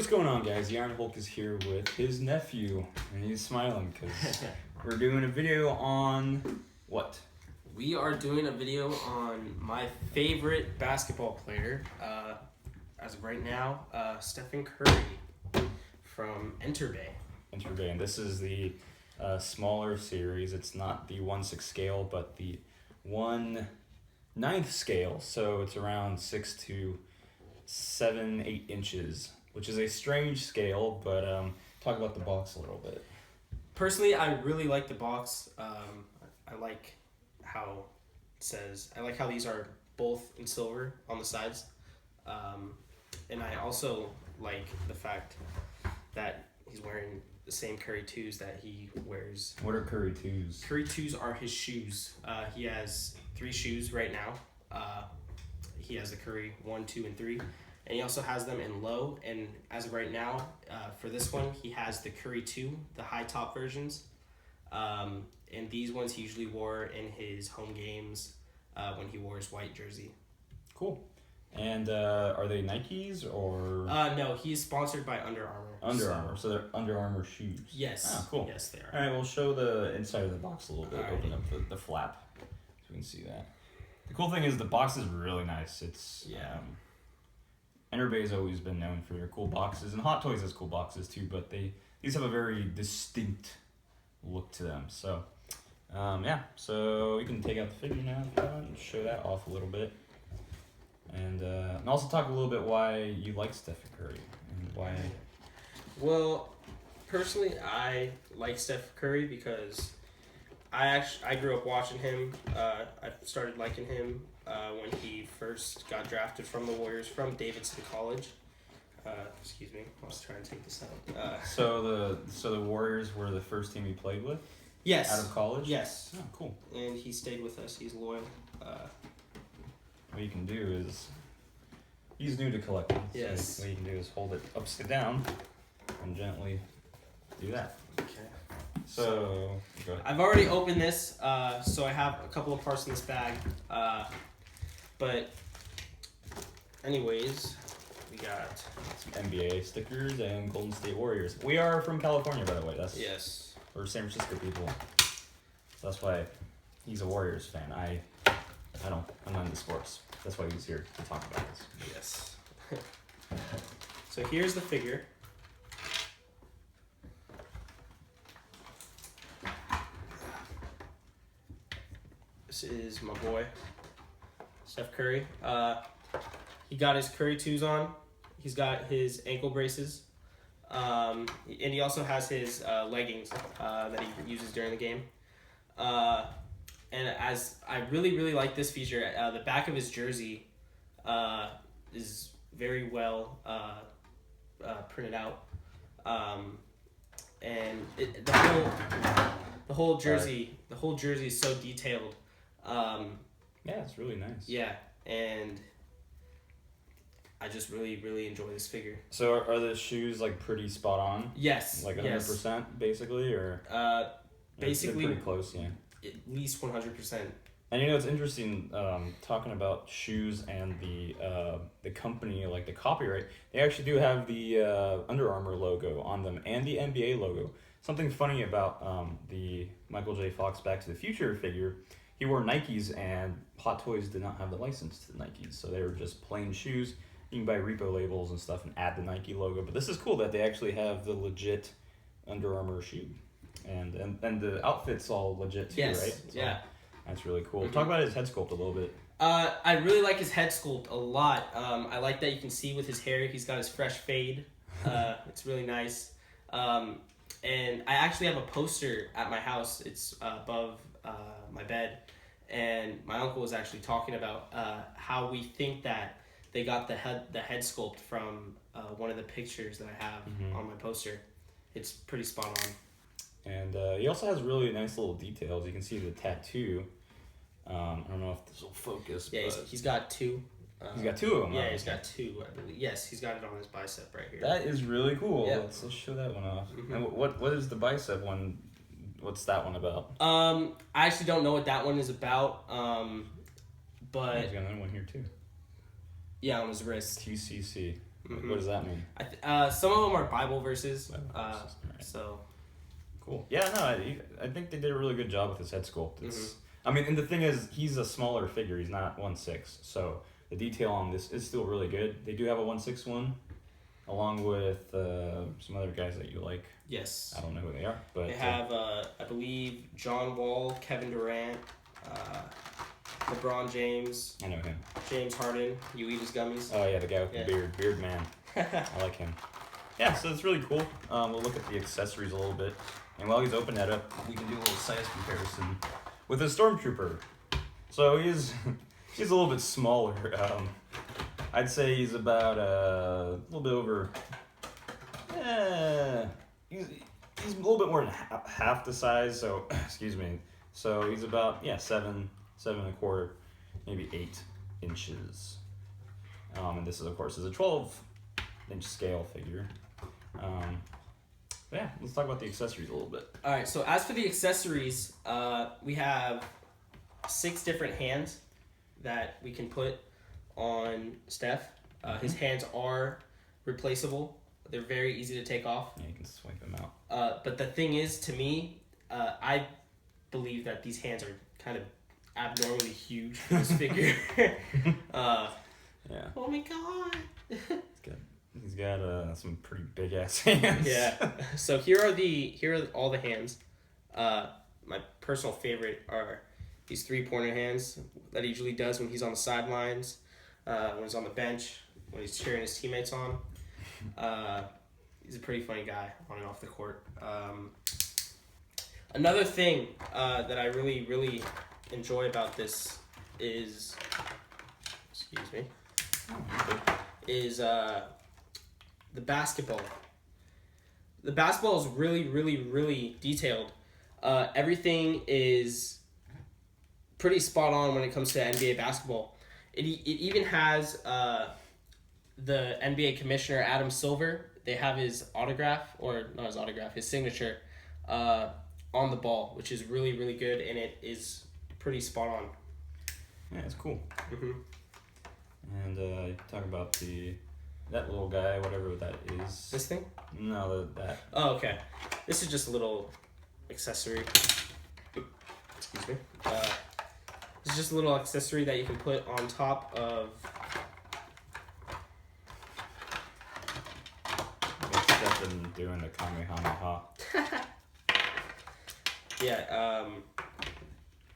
What's going on, guys? The Iron Hulk is here with his nephew, and he's smiling because we're doing a video on what? We are doing a video on my favorite basketball player, as of right now, Stephen Curry from Enterbay. Enterbay, and this is the smaller series. It's not the 1/6 scale, but the 1/9 scale. So it's around 6 to 7, 8 inches, which is a strange scale. But talk about the box a little bit. Personally, I really like the box. I like how it says. I like how these are both in silver on the sides, and I also like the fact that he's wearing the same Curry 2s that he wears. What are Curry 2s? Curry 2s are his shoes. He has 3 shoes right now. He has the Curry 1, 2, and 3. And he also has them in low. And as of right now, for this one, he has the Curry 2, the high top versions. And these ones he usually wore in his home games when he wore his white jersey. Cool. And are they Nikes or? No, he's sponsored by Under Armour. Under Armour, so they're Under Armour shoes. Yes. Ah, cool. Yes, they are. All right, we'll show the inside of the box a little bit. Alrighty. Open up the flap so we can see that. The cool thing is the box is really nice. It's Enterbay's always been known for their cool boxes, and Hot Toys has cool boxes too, but these have a very distinct look to them. So, so we can take out the figure now and show that off a little bit. And also talk a little bit why you like Stephen Curry and why. Well, personally, I like Steph Curry because I grew up watching him. I started liking him when he first got drafted from the Warriors from Davidson College. Excuse me, I was trying to take this out. So the Warriors were the first team he played with? Yes. Out of college? Yes. Oh, cool. And he stayed with us. He's loyal. What you can do is, he's new to collecting. Yes. So what you can do is hold it upside down and gently do that. Okay. So go ahead. I've already opened this, so I have a couple of parts in this bag. But anyways, we got Some NBA stickers and Golden State Warriors. We are from California, by the way. yes. We're San Francisco people. So that's why he's a Warriors fan. I'm not into sports. That's why he's here to talk about this. Yes. So here's the figure. This is my boy, Steph Curry. He got his Curry 2s on. He's got his ankle braces. And he also has his leggings that he uses during the game. And as I really, really like this feature, the back of his jersey is very well printed out, and the whole jersey is so detailed. Yeah, it's really nice. Yeah, and I just really, really enjoy this figure. So are the shoes like pretty spot on? Yes, Like 100% yes. basically, or Basically, they're pretty close, yeah. at least 100%. And it's interesting talking about shoes and the company, like the copyright. They actually do have the Under Armour logo on them and the NBA logo. Something funny about the Michael J. Fox Back to the Future figure, he wore Nikes, and Hot Toys did not have the license to the Nikes, so they were just plain shoes. You can buy repo labels and stuff and add the Nike logo, but this is cool that they actually have the legit Under Armour shoe, and the outfit's all legit too, Yes, right? So yeah. that's really cool. Mm-hmm. Talk about his head sculpt a little bit. I really like his head sculpt a lot. I like that you can see with his hair, he's got his fresh fade. It's really nice. And I actually have a poster at my house. It's above my bed. And my uncle was actually talking about how we think that they got the head sculpt from one of the pictures that I have on my poster. It's pretty spot on. And he also has really nice little details. You can see the tattoo. I don't know if this will focus. Yeah, but he's got 2. he's got 2 of them. Yeah, he's got 2, I believe. Yes, he's got it on his bicep right here. That is really cool. Yeah. Let's show that one off. Mm-hmm. And what is the bicep one? What's that one about? I actually don't know what that one is about. But He's got another one here too. yeah, on his wrist. TCC. Like, what does that mean? Some of them are Bible verses. Right. So. Cool. Yeah, no, I think they did a really good job with his head sculpt. I mean, and the thing is, he's a smaller figure. He's not 1/6, so the detail on this is still really good. They do have a 1/6 one, along with some other guys that you like. Yes. I don't know who they are, but they have, I believe, John Wall, Kevin Durant, LeBron James. I know him. James Harden. You eat his gummies. Oh yeah, the guy with the beard man. I like him. Yeah, so it's really cool. We'll look at the accessories a little bit, and while he's opening that up, we can do a little size comparison with a stormtrooper. So he's a little bit smaller. I'd say he's about a little bit over. He's a little bit more than half the size. So excuse me. So he's about 7.25, maybe 8 inches. And this is of course a 12-inch scale figure. Yeah, let's talk about the accessories a little bit. All right, so as for the accessories, we have 6 different hands that we can put on Steph. His hands are replaceable. They're very easy to take off. Yeah, you can swipe them out. But the thing is, to me, I believe that these hands are kind of abnormally huge for this figure. Yeah. Oh my god. He's got some pretty big ass hands. Yeah. So here are all the hands. My personal favorite are these 3-pointer hands that he usually does when he's on the sidelines, when he's on the bench, when he's cheering his teammates on. He's a pretty funny guy on and off the court. Another thing that I really, really enjoy about this is, the basketball. The basketball is really, really, really detailed. Everything is pretty spot on when it comes to NBA basketball. It even has the NBA commissioner, Adam Silver. They have his autograph, or not his autograph, his signature on the ball, which is really, really good, and it is pretty spot on. Yeah, it's cool. And you talk about that little guy, whatever that is. This thing? No, that. Oh, okay. This is just a little accessory. Excuse me. It's just a little accessory that you can put on top of. Steph been doing the Kamehameha. Yeah. All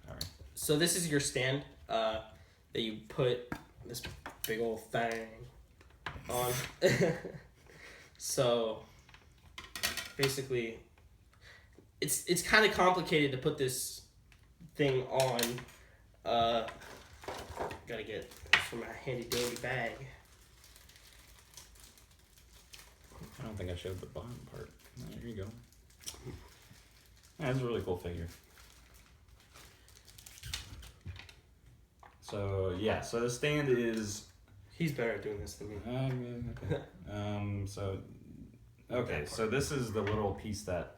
right. So this is your stand that you put this big old thing on. So basically, it's kind of complicated to put this thing on. Gotta get from my handy dandy bag. I don't think I showed the bottom part. There you go. Yeah, that's a really cool figure. So yeah, so the stand is. He's better at doing this than me. Okay, so this is the little piece that.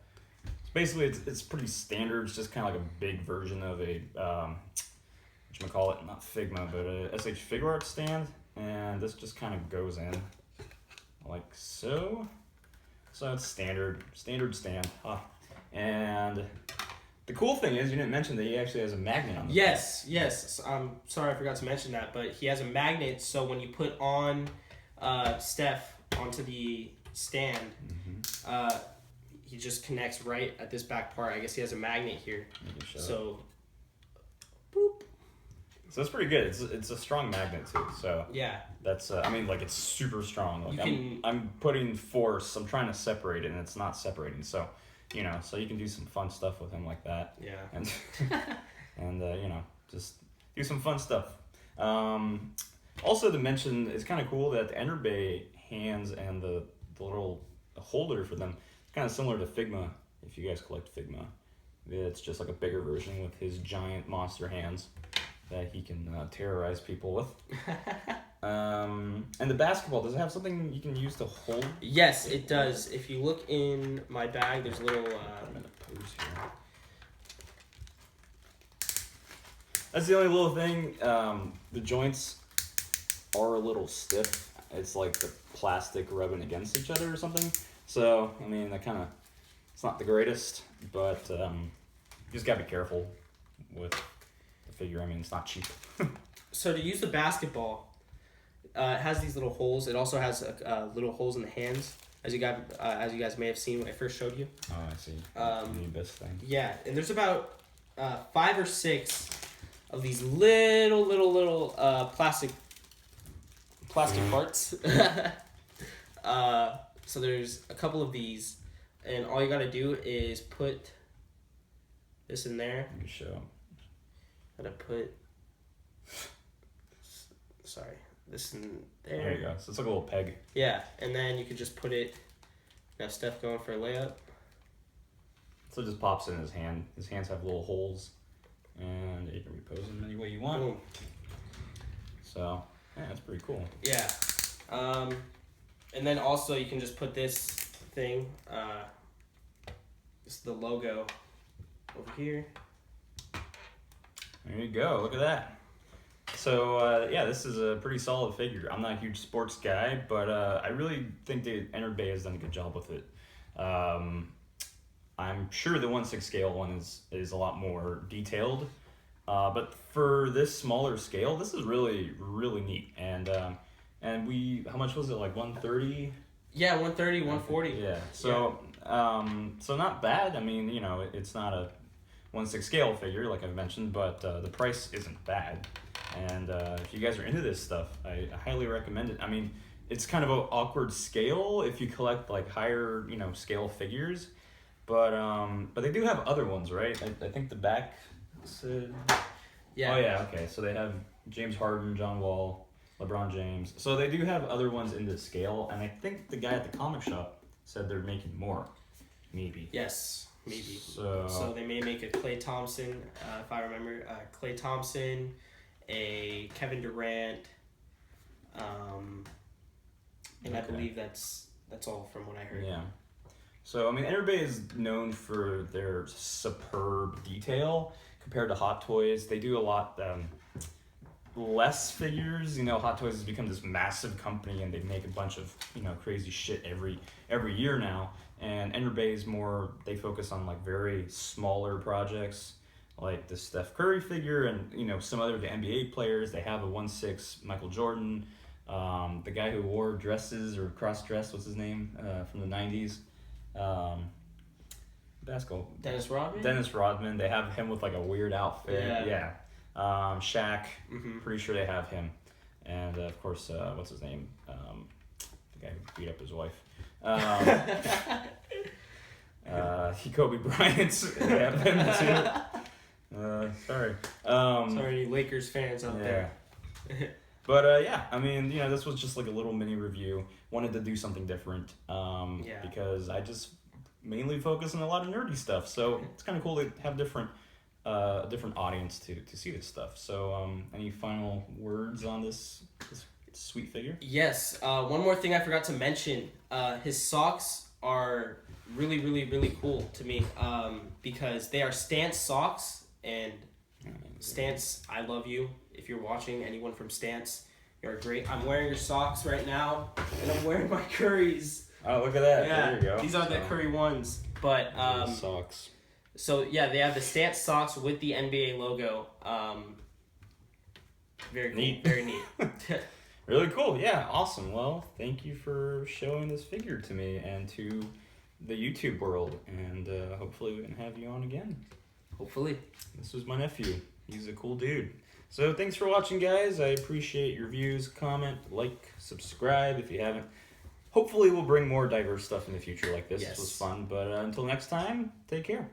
Basically, it's pretty standard. It's just kind of like a big version of a whatchamacallit, not Figma, but a SH Figure Art stand, and this just kind of goes in like so. So it's standard stand. And the cool thing is, you didn't mention that he actually has a magnet on the Yes. I'm sorry, I forgot to mention that, but he has a magnet, so when you put on Steph onto the stand, he just connects right at this back part. I guess he has a magnet here. So, boop. So it's pretty good. It's a strong magnet too. So yeah, that's it's super strong. Like I'm putting force. I'm trying to separate it, and it's not separating. So, so you can do some fun stuff with him like that. Yeah. And and just do some fun stuff. Also to mention, it's kind of cool that the Enterbay hands and the little holder for them is kind of similar to Figma. If you guys collect Figma, it's just like a bigger version with his giant monster hands that he can terrorize people with. And the basketball, does it have something you can use to hold? Yes, it does. If you look in my bag, there's a little. I'm gonna pose here. That's the only little thing. The joints are a little stiff. It's like plastic rubbing against each other or something. So, I mean, it's not the greatest, but you just gotta be careful with the figure. I mean, it's not cheap. So to use the basketball, it has these little holes. It also has little holes in the hands, as you guys may have seen when I first showed you. Oh, I see. You need this thing. Yeah, and there's about 5 or 6 of these little plastic parts. So there's a couple of these, and all you gotta do is put this in there. Let me show. Gotta put. Sorry, this in there. There you go. So it's like a little peg. Yeah, and then you could just put it. Now Steph going for a layup. So it just pops in his hand. His hands have little holes, and you can repose them any way you want. Boom. So yeah, that's pretty cool. Yeah, and then also you can just put this thing. This is the logo over here. There you go. Look at that. So yeah, this is a pretty solid figure. I'm not a huge sports guy, but I really think that Enterbay has done a good job with it. I'm sure the 1/6 scale one is a lot more detailed, but for this smaller scale, this is really neat. And how much was it, like 130? Yeah, 130, 140. Yeah. So so not bad. I mean, you know, it's not a 1/6 scale figure like I've mentioned, but the price isn't bad. And if you guys are into this stuff, I highly recommend it. I mean, it's kind of an awkward scale if you collect like higher, you know, scale figures, but they do have other ones, right? I think the back said. Yeah. Oh yeah. Okay. So they have James Harden, John Wall, LeBron James. So they do have other ones in this scale, and I think the guy at the comic shop said they're making more, maybe. Yes, maybe. So they may make a Klay Thompson, if I remember, Klay Thompson, a Kevin Durant, and I believe that's all from what I heard. Yeah. So I mean, Enterbay is known for their superb detail compared to Hot Toys. They do a lot less figures. You know, Hot Toys has become this massive company, and they make a bunch of, you know, crazy shit every year now. And Enterbay is more, they focus on like very smaller projects, like the Steph Curry figure, and you know, some other of the NBA players. They have a 1/6 Michael Jordan, the guy who wore dresses or cross-dressed, what's his name, from the 90s, basketball. Dennis Rodman. Dennis Rodman. They have him with like a weird outfit. Yeah. Shaq. Mm-hmm. Pretty sure they have him, and of course, what's his name? The guy who beat up his wife. Kobe Bryant. They have him too. Sorry. Sorry, any Lakers fans out there. But yeah, I mean, you know, this was just like a little mini review. Wanted to do something different. Because I just mainly focus on a lot of nerdy stuff. So it's kind of cool to have a different audience to see this stuff. So any final words on this sweet figure? Yes. One more thing I forgot to mention. His socks are really cool to me, because they are Stance socks. And Stance, I love you. If you're watching, anyone from Stance, you're great. I'm wearing your socks right now, and I'm wearing my Currys. Oh, look at that. Yeah, there you go. These are the Curry ones. But socks. So yeah, they have the Stance socks with the NBA logo. Very cool. Neat. Very neat. Really cool. Yeah, awesome. Well, thank you for showing this figure to me and to the YouTube world, and hopefully we can have you on again. Hopefully. This was my nephew. He's a cool dude. So thanks for watching, guys. I appreciate your views. Comment, like, subscribe if you haven't. Hopefully we'll bring more diverse stuff in the future like this. Yes. This was fun. But until next time, take care.